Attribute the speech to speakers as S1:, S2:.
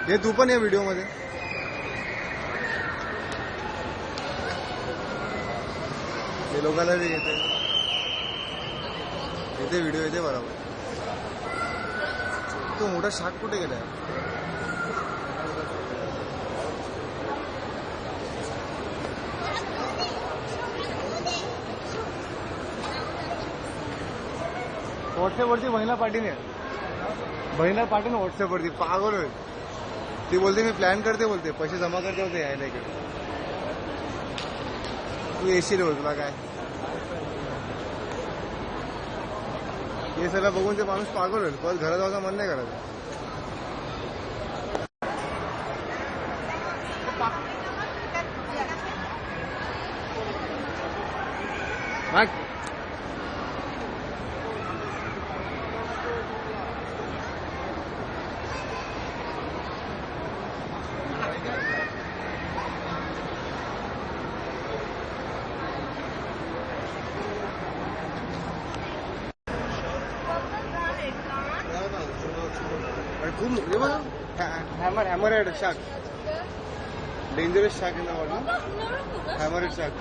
S1: हे तू पण या व्हिडिओ मध्ये हे लोकांना बी घेते येते व्हिडिओ येते बरोबर. तो मोठा शाक कुठे गेलाय? व्हॉट्सअपवरती बहिणा पाटील व्हॉट्सअपवरती पागल होईल ती. बोलते मी प्लॅन करते, बोलते पैसे जमा करते होते यायला इकडे. तू येशील बोल, तुला काय. हे सगळं बघून ते माणूस पागल होईल. परत घरात जायचं मन नाही करत. खूप hammerhead shark, dangerous shark in the world. Hammerhead shark.